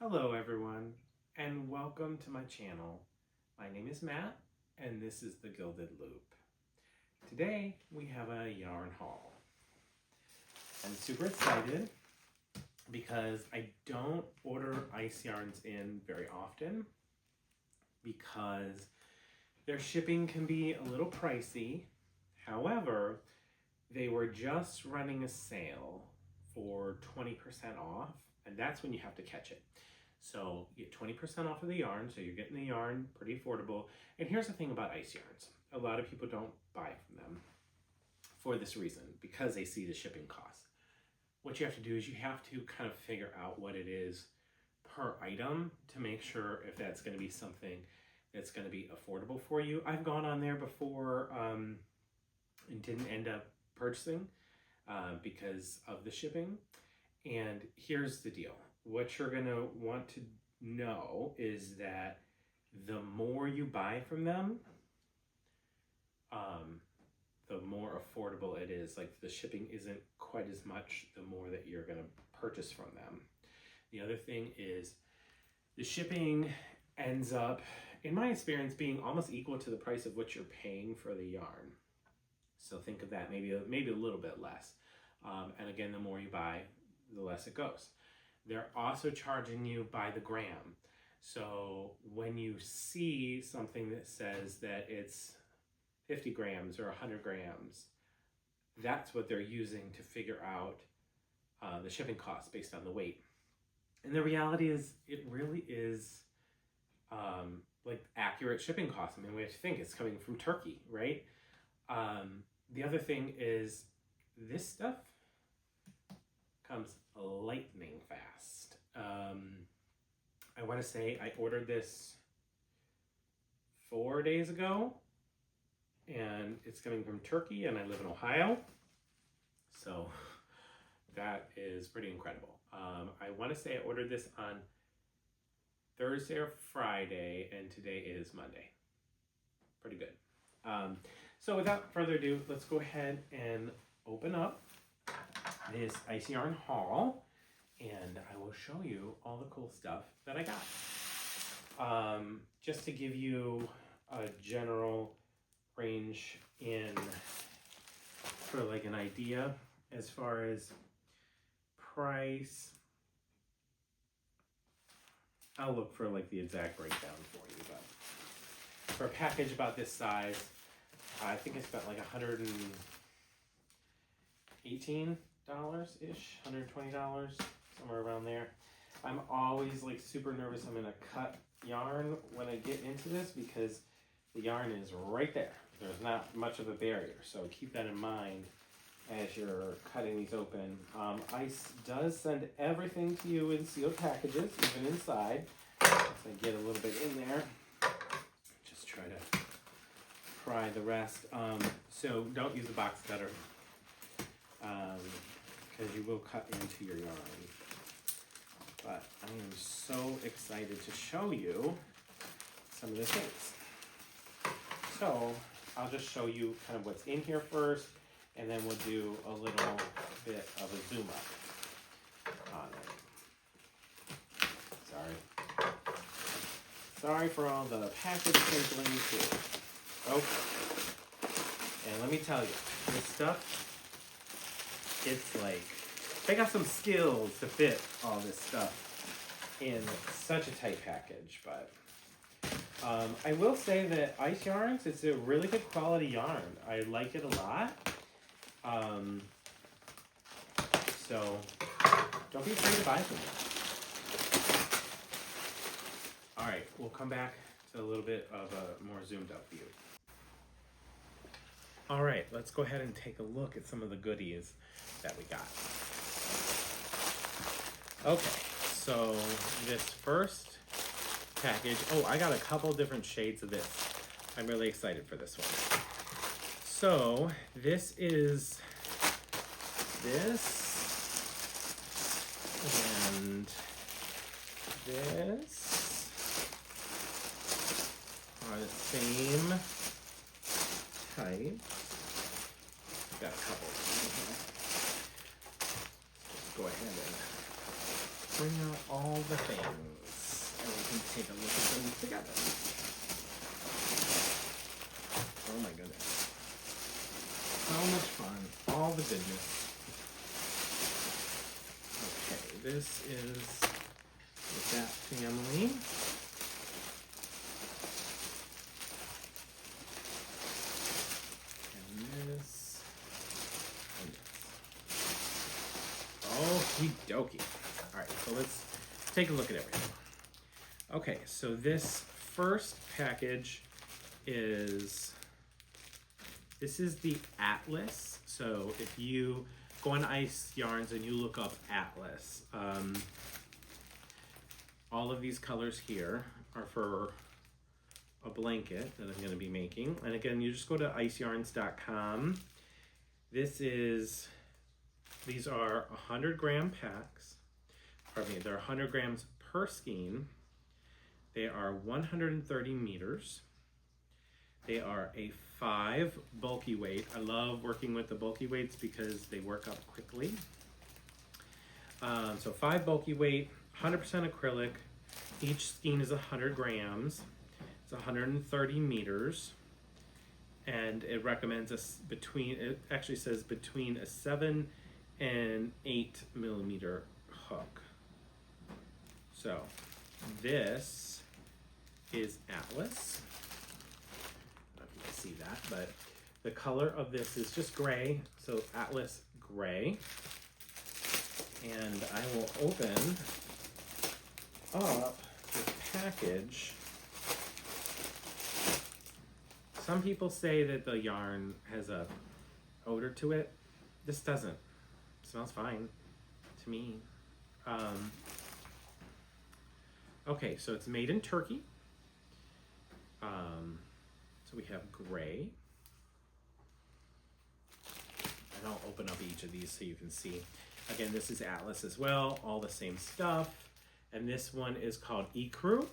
Hello everyone, and welcome to my channel. My name is Matt, and this is the Gilded Loop. Today we have a yarn haul. I'm super excited because I don't order ice yarns in very often because their shipping can be a little pricey. However, they were just running a sale for 20% off, and that's when you have to catch it. So you get 20% off of the yarn, so you're getting the yarn pretty affordable. And here's the thing about ice yarns. A lot of people don't buy from them for this reason, because they see the shipping cost. What you have to do is you have to kind of figure out what it is per item to make sure if that's going to be something that's going to be affordable for you. I've gone on there before and didn't end up purchasing because of the shipping. And here's the deal. What you're going to want to know is that the more you buy from them, the more affordable it is. Like, the shipping isn't quite as much the more that you're going to purchase from them. The other thing is the shipping ends up, in my experience, being almost equal to the price of what you're paying for the yarn. So think of that, maybe a little bit less. And again, the more you buy, the less it goes. They're also charging you by the gram. So when you see something that says that it's 50 grams or 100 grams, that's what they're using to figure out the shipping costs based on the weight. And the reality is, it really is like accurate shipping costs. I mean, we have to think it's coming from Turkey, right? The other thing is, this stuff comes lightning fast. I want to say I ordered this 4 days ago, and it's coming from Turkey, and I live in Ohio, so that is pretty incredible. I want to say I ordered this on Thursday or Friday, and today is Monday. Pretty good. So without further ado, let's go ahead and open up this ice yarn haul, and I will show you all the cool stuff that I got. Just to give you a general range for like an idea as far as price, I'll look for like the exact breakdown for you, but for a package about this size, I think I spent like $118-ish, $120, somewhere around there. I'm always like super nervous I'm gonna cut yarn when I get into this because the yarn is right there. There's not much of a barrier, so keep that in mind as you're cutting these open. Ice does send everything to you in sealed packages, even inside. As I get a little bit in there, just try to pry the rest. So don't use a box cutter, because you will cut into your yarn. But I am so excited to show you some of the things. So I'll just show you kind of what's in here first, and then we'll do a little bit of a zoom up on it. Sorry for all the package tinkling too. Okay. And let me tell you, this stuff, it's like, they got some skills to fit all this stuff in such a tight package. But I will say that ice yarns, it's a really good quality yarn. I like it a lot. So don't be afraid to buy from them. All right, we'll come back to a little bit of a more zoomed up view. All right, let's go ahead and take a look at some of the goodies that we got. Okay, so this first package, I got a couple different shades of this. I'm really excited for this one. So this is this and this are the same type. Got a couple in here. Let's go ahead and bring out all the things and we can take a look at them together. Oh my goodness. So much fun. All the goodness. Okay, this is with that family. And this. Okie dokie. Alright, so let's take a look at everything. Okay, so this first package is, this is the Atlas. So if you go on Ice Yarns and you look up Atlas, all of these colors here are for a blanket that I'm going to be making. And again, you just go to iceyarns.com. These are 100-gram packs. Pardon me, they're 100 grams per skein. They are 130 meters. They are a 5 bulky weight. I love working with the bulky weights because they work up quickly. So 5 bulky weight, 100% acrylic. Each skein is 100 grams. It's 130 meters. And it recommends it actually says between a 7 and 8 millimeter hook. So this is Atlas. I don't know if you can see that, but the color of this is just gray, so Atlas gray. And I will open up the package. Some people say that the yarn has a odor to it. This doesn't. It smells fine to me. Okay, so it's made in Turkey. So we have gray. And I'll open up each of these so you can see. Again, this is Atlas as well, all the same stuff. And this one is called Ecru.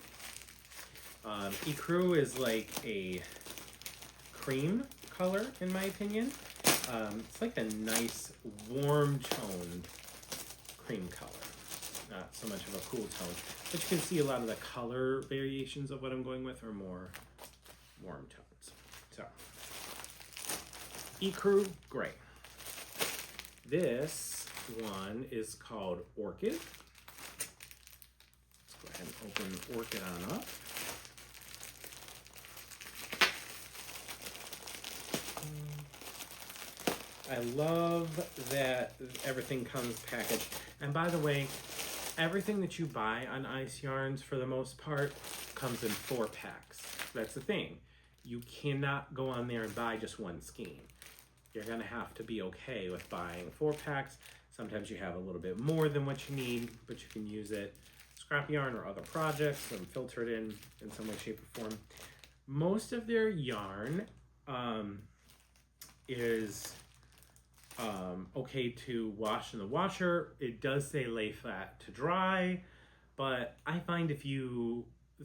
Ecru is like a cream color, in my opinion. It's like a nice, warm-toned cream color. Not so much of a cool tone. But you can see a lot of the color variations of what I'm going with are more warm tones. So, Ecru Gray. This one is called Orchid. Let's go ahead and open Orchid on up. I love that everything comes packaged. And by the way, everything that you buy on Ice Yarns, for the most part, comes in 4 packs. That's the thing. You cannot go on there and buy just one skein. You're gonna have to be okay with buying 4 packs. Sometimes you have a little bit more than what you need, but you can use it scrap yarn or other projects and filter it in some way, shape, or form. Most of their yarn is okay to wash in the washer. It does say lay flat to dry, but I find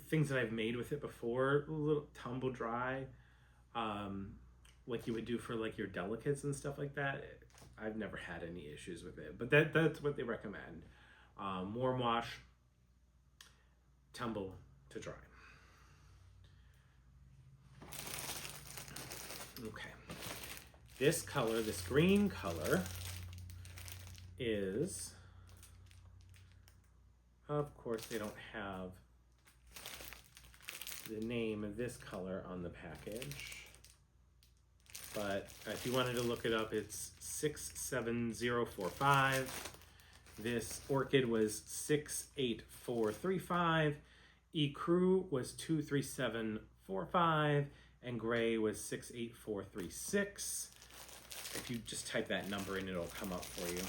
things that I've made with it before, a little tumble dry, like you would do for like your delicates and stuff like that. I've never had any issues with it, but that's what they recommend. Warm wash, tumble to dry. Okay. This color, this green color, is, of course, they don't have the name of this color on the package, but if you wanted to look it up, it's 67045. This Orchid was 68435. Ecru was 23745, and Gray was 68436. If you just type that number in, it'll come up for you.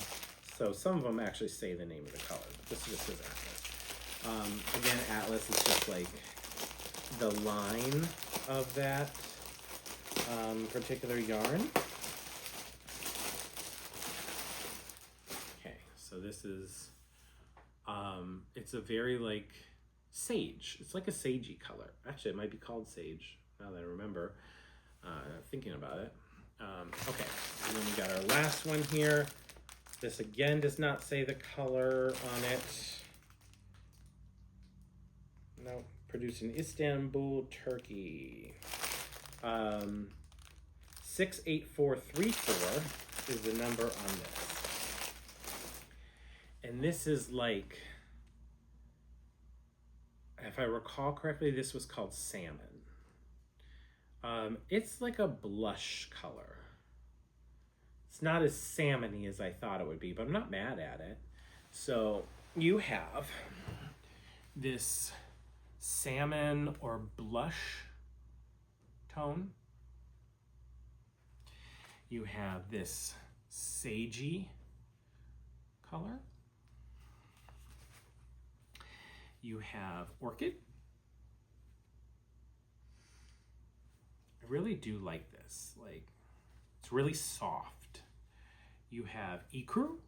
So some of them actually say the name of the color, but this just says Atlas. Again, Atlas is just like the line of that particular yarn. Okay, so this is, it's a very like sage. It's like a sagey color. Actually, it might be called sage, now that I remember, thinking about it. Okay, and then we got our last one here. This again does not say the color on it. produced in Istanbul, Turkey. 68434 is the number on this. And this is like, if I recall correctly, this was called Salmon. It's like a blush color. It's not as salmon-y as I thought it would be, but I'm not mad at it. So you have this salmon or blush tone. You have this sagey color. You have orchid. I really do like this. Like, it's really soft. You have ecru.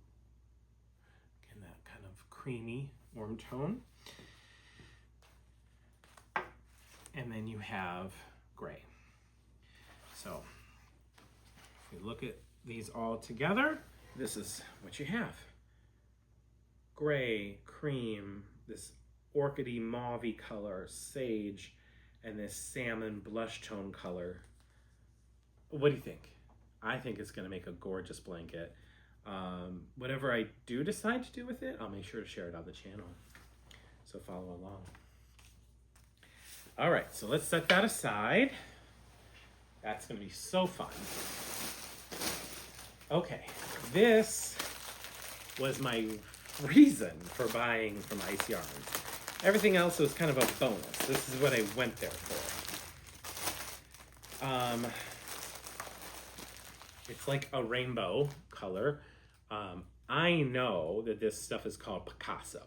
Again, that kind of creamy, warm tone. And then you have gray. So, if we look at these all together, this is what you have. Gray, cream, this orchidy mauvey color, sage, and this salmon blush tone color. What do you think? I think it's going to make a gorgeous blanket. Whatever I do decide to do with it, I'll make sure to share it on the channel. So follow along. All right, so let's set that aside. That's going to be so fun. Okay, this was my reason for buying from Ice Yarns. Everything else was kind of a bonus. This is what I went there for. It's like a rainbow color. I know that this stuff is called Picasso.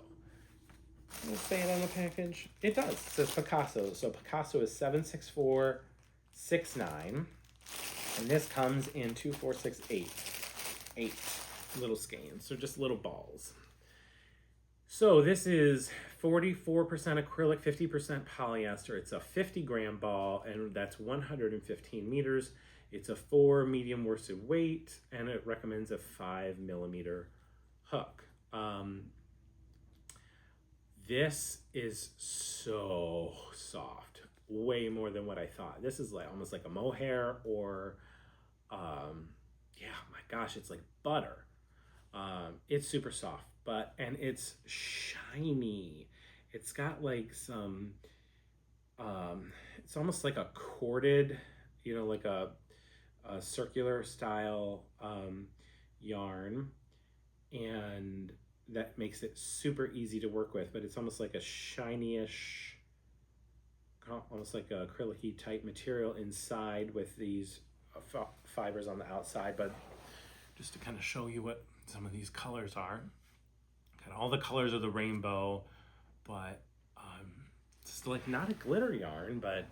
Does it say it on the package? It does. It says Picasso. So Picasso is 76469. And this comes in 2, 4, 6, 8. 8 little skeins. So just little balls. So this is 44% acrylic, 50% polyester. It's a 50-gram ball, and that's 115 meters. It's a 4 medium worsted weight, and it recommends a 5mm hook. This is so soft, way more than what I thought. This is like almost like a mohair, or yeah, my gosh, it's like butter. It's super soft, and it's shiny. It's got like some, it's almost like a corded, you know, like a circular style yarn, and that makes it super easy to work with, but it's almost like a shiny-ish, almost like a acrylic-y type material inside with these fibers on the outside. But just to kind of show you what some of these colors are, got all the colors of the rainbow, but it's like not a glitter yarn, but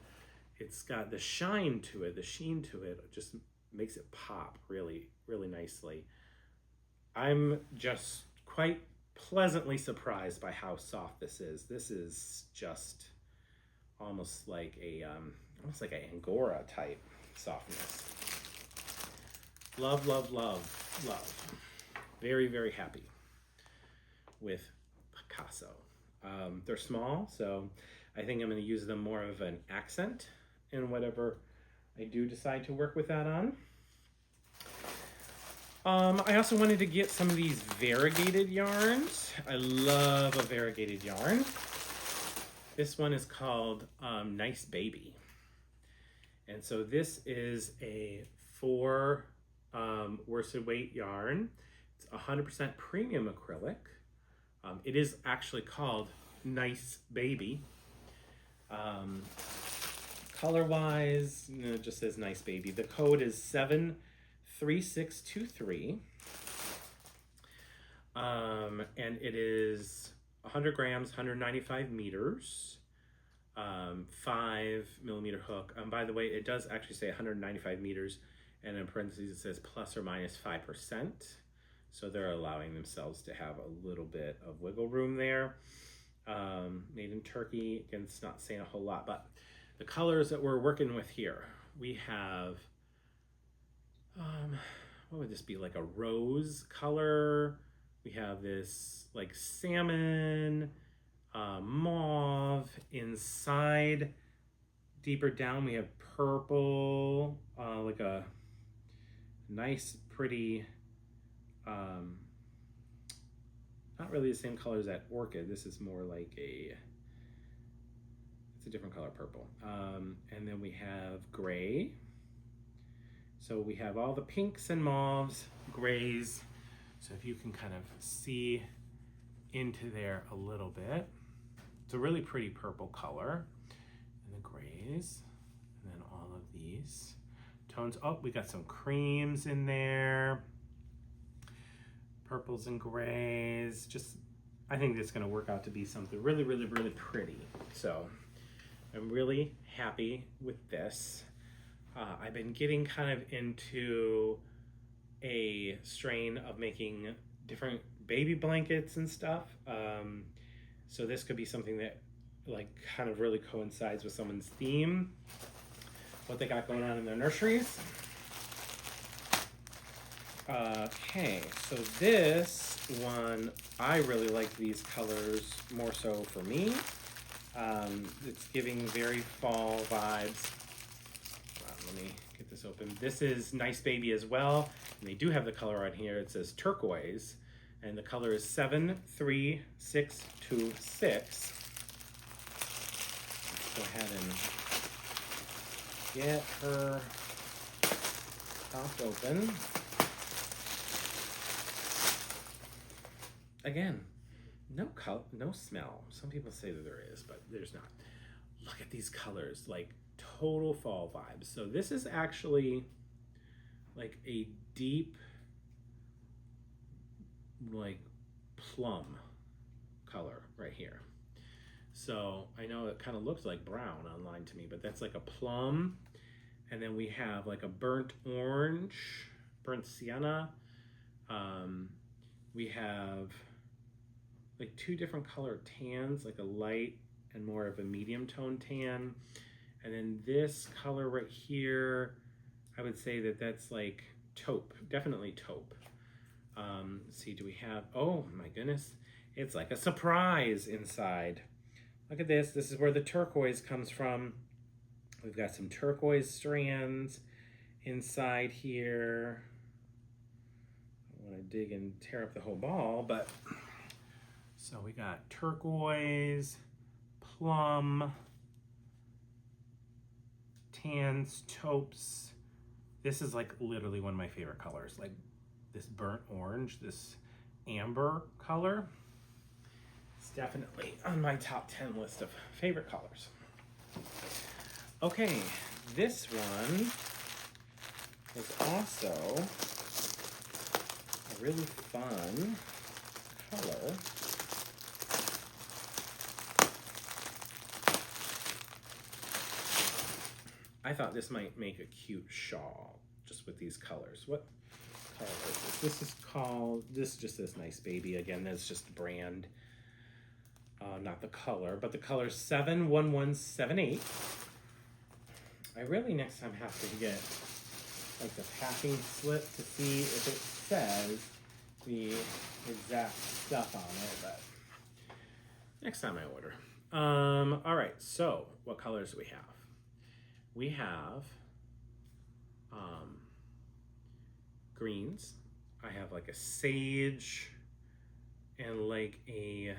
it's got the shine to it, the sheen to it, just makes it pop really, really nicely. I'm just quite pleasantly surprised by how soft this is. This is just almost like a Angora type softness. Love, love, love, love. Very, very happy with Picasso. They're small, so I think I'm going to use them more of an accent in whatever I do decide to work with that on. I also wanted to get some of these variegated yarns. I love a variegated yarn. This one is called Nice Baby. And so this is a 4 worsted weight yarn. It's 100% premium acrylic. It is actually called Nice Baby. Color-wise, it just says Nice Baby. The code is 73623. And it is 100 grams, 195 meters, 5mm hook. By the way, it does actually say 195 meters, and in parentheses it says plus or minus 5%. So they're allowing themselves to have a little bit of wiggle room there. Made in Turkey. Again, it's not saying a whole lot, but the colors that we're working with here, we have, what would this be, like a rose color? We have this like salmon, mauve in inside, deeper down, we have purple, like a nice, pretty, not really the same color as that orchid. This is more like it's a different color, purple. And then we have gray. So we have all the pinks and mauves, grays. So if you can kind of see into there a little bit. It's a really pretty purple color. And the grays, and then all of these tones. Oh, we got some creams in there. Purples and grays. Just, I think it's gonna work out to be something really, really, really pretty. So I'm really happy with this. I've been getting kind of into a strain of making different baby blankets and stuff. So this could be something that like kind of really coincides with someone's theme, what they got going on in their nurseries. Okay, so this one, I really like these colors more so for me. It's giving very fall vibes. Let me get this open. This is Nice Baby as well. And they do have the color on here. It says turquoise. And the color is 73626. Let's go ahead and get her popped open. Again, no color, no smell. Some people say that there is, but there's not. Look at these colors, like total fall vibes. So this is actually like a deep, like plum color right here. So I know it kind of looks like brown online to me, but that's like a plum. And then we have like a burnt orange, burnt sienna. We have like two different color tans, like a light and more of a medium tone tan. And then this color right here, I would say that that's like taupe, definitely taupe. Let's see, do we have, oh my goodness, it's like a surprise inside. Look at this, this is where the turquoise comes from. We've got some turquoise strands inside here. I don't want to dig and tear up the whole ball, but so we got turquoise, plum, tans, taupes. This is like literally one of my favorite colors, like this burnt orange, this amber color. It's definitely on my top 10 list of favorite colors. Okay, this one is also a really fun color. I thought this might make a cute shawl just with these colors. What color is this? This is called, this just says Nice Baby. Again, that's just the brand, not the color, but the color is 71178. I really next time have to get like the packing slip to see if it says the exact stuff on it, but next time I order. All right, so what colors do we have? We have greens. I have like a sage and like a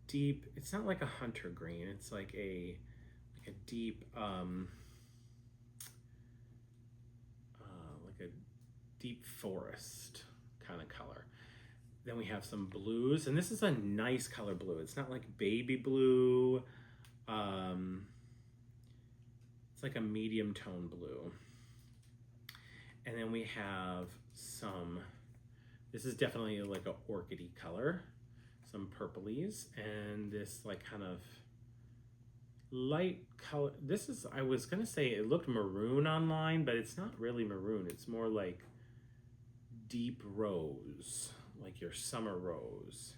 deep, it's not like a hunter green, it's like a deep like a deep forest kind of color. Then we have some blues, and this is a nice color blue. It's not like baby blue. It's like a medium tone blue. And then we have some, this is definitely like a orchidy color, some purplies, and this like kind of light color. This is, I was gonna say it looked maroon online, but it's not really maroon. It's more like deep rose, like your summer rose.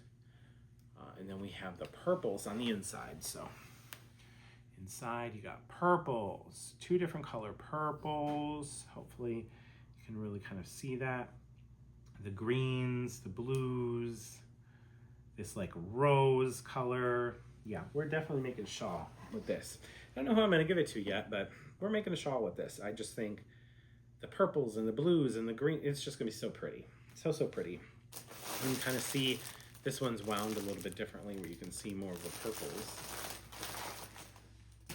And then we have the purples on the inside. So inside you got purples, two different color purples. Hopefully you can really kind of see that. The greens, the blues, this like rose color, yeah, we're definitely making a shawl with this. I don't know who I'm going to give it to yet, but we're making a shawl with this. I just think the purples and the blues and the green, it's just going to be so pretty. So, so pretty. You can kind of see this one's wound a little bit differently where you can see more of the purples.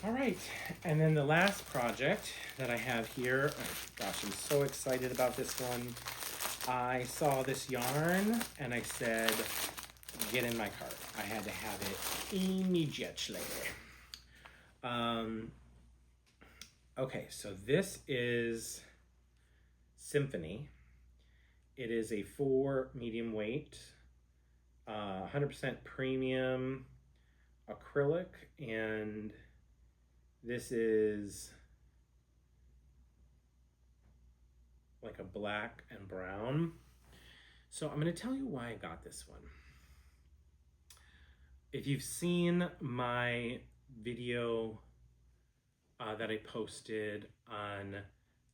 All right, and then the last project that I have here, gosh, I'm so excited about this one. I saw this yarn and I said, get in my cart. I had to have it immediately. Okay, so this is Symphony. It is a 4 medium weight, 100% premium acrylic, and this is like a black and brown. So I'm going to tell you why I got this one. If you've seen my video that I posted on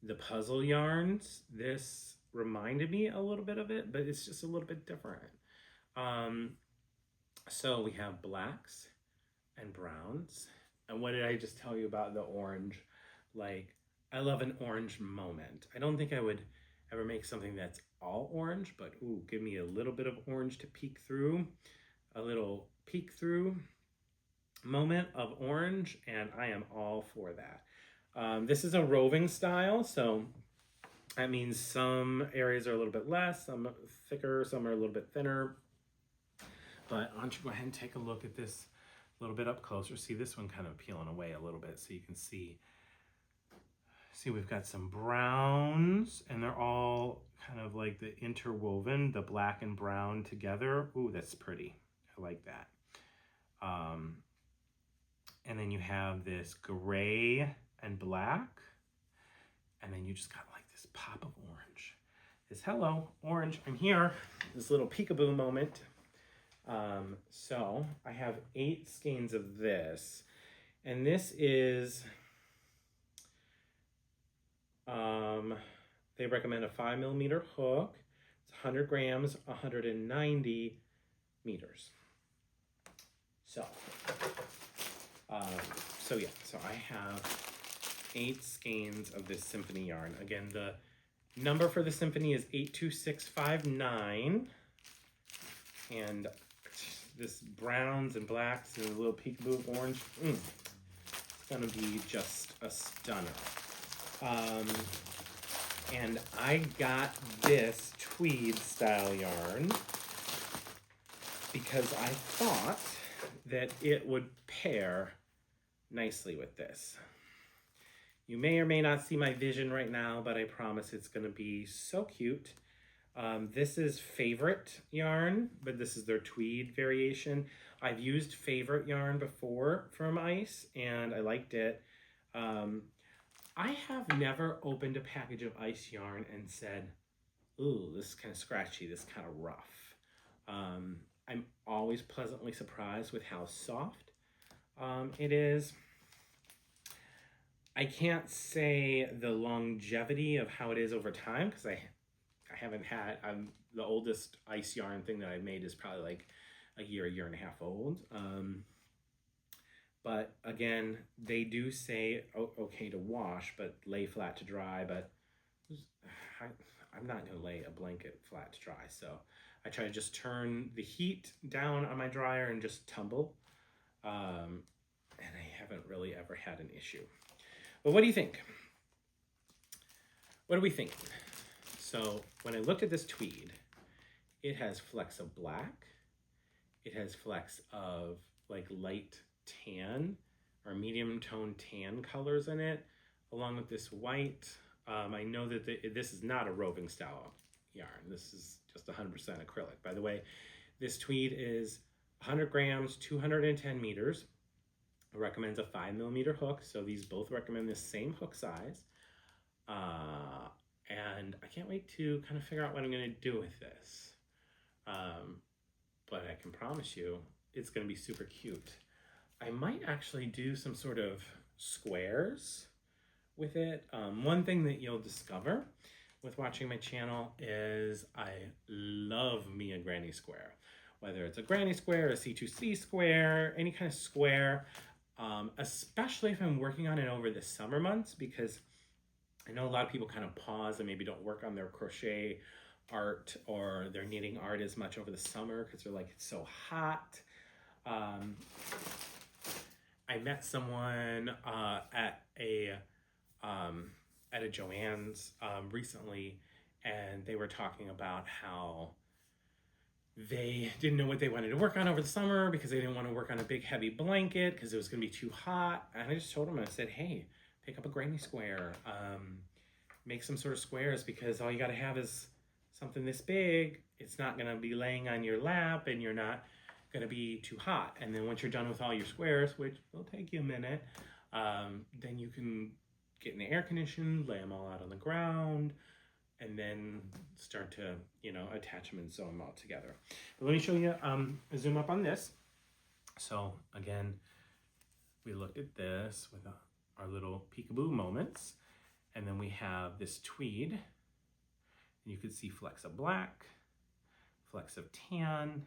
the puzzle yarns, this reminded me a little bit of it, but it's just a little bit different. So we have blacks and browns. And what did I just tell you about the orange? Like, I love an orange moment. I don't think I would ever make something that's all orange, but ooh, give me a little bit of orange to peek through, a little peek through moment of orange, and I am all for that. This is a roving style, so that means some areas are a little bit less, some thicker, some are a little bit thinner. But why don't you go ahead and take a look at this a little bit up closer. See this one kind of peeling away a little bit so you can see we've got some browns and they're all kind of like the interwoven, the black and brown together. Ooh, that's pretty. I like that. And then you have this gray and black, and then you just got like this pop of orange. This hello, orange, I'm here. This little peekaboo moment. So I have 8 skeins of this, and this is, they recommend a 5mm hook. It's 100 grams, 190 meters. So yeah, so I have 8 skeins of this Symphony yarn. Again, the number for the Symphony is 82659. And this browns and blacks and a little peekaboo of orange, it's gonna be just a stunner. And I got this tweed style yarn because I thought that it would pair nicely with this. You may or may not see my vision right now, but I promise it's gonna be so cute. This is Favorite yarn, but this is their tweed variation. I've used Favorite yarn before from Ice, and I liked it. I have never opened a package of Ice yarn and said, ooh, this is kind of scratchy, this is kind of rough. I'm always pleasantly surprised with how soft it is. I can't say the longevity of how it is over time because I haven't had, the oldest Ice yarn thing that I've made is probably like a year and a half old. But again, they do say okay to wash, but lay flat to dry. But I'm not gonna lay a blanket flat to dry. So I try to just turn the heat down on my dryer and just tumble. And I haven't really ever had an issue. But what do you think? What do we think? So when I looked at this tweed, it has flecks of black. It has flecks of like light tan or medium tone tan colors in it, along with this white. I know that this is not a roving style yarn. This is just 100% acrylic. By the way, this tweed is 100 grams, 210 meters. It recommends a 5mm hook. So these both recommend the same hook size. And I can't wait to kind of figure out what I'm going to do with this. But I can promise you it's going to be super cute. I might actually do some sort of squares with it. One thing that you'll discover with watching my channel is I love me a granny square. whether it's a granny square, a C2C square, any kind of square, especially if I'm working on it over the summer months, because I know a lot of people kind of pause and maybe don't work on their crochet art or their knitting art as much over the summer because they're like, it's so hot. I met someone at a Joann's recently, and they were talking about how they didn't know what they wanted to work on over the summer because they didn't want to work on a big heavy blanket because it was going to be too hot. And I just told them, I said, hey, pick up a granny square, make some sort of squares, because all you got to have is something this big. It's not going to be laying on your lap, and you're not going to be too hot. And then once you're done with all your squares, which will take you a minute, then you can get in the air condition, lay them all out on the ground, and then start to, attach them and sew them all together. But let me show you a zoom up on this. So again, we looked at this with our little peekaboo moments, and then we have this tweed, and you can see flecks of black, flecks of tan,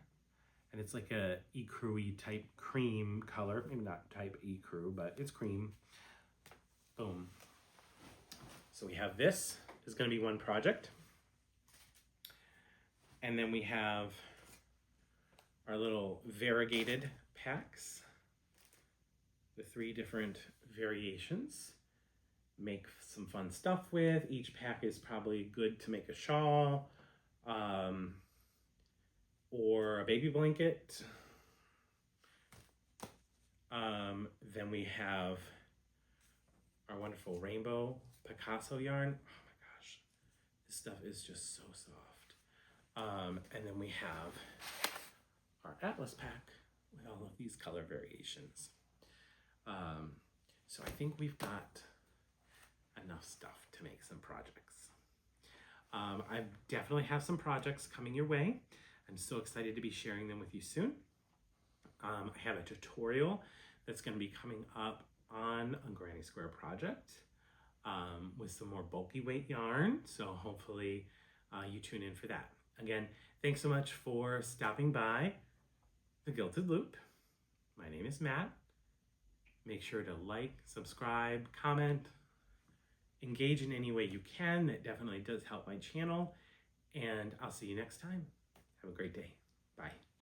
and it's like a ecru-y type cream color. Maybe not type ecru, but it's cream. Boom. So we have this is going to be one project. And then we have our little variegated packs, the 3 different variations. Make some fun stuff with. Each pack is probably good to make a shawl, or a baby blanket. Then we have our wonderful rainbow Picasso yarn. Oh my gosh, this stuff is just so soft. And then we have our Atlas pack with all of these color variations. So I think we've got enough stuff to make some projects. I definitely have some projects coming your way. I'm so excited to be sharing them with you soon. I have a tutorial that's going to be coming up on a granny square project with some more bulky weight yarn. So hopefully you tune in for that. Again, thanks so much for stopping by the Gilded Loop. My name is Matt. Make sure to like, subscribe, comment, engage in any way you can. That definitely does help my channel. And I'll see you next time. Have a great day. Bye.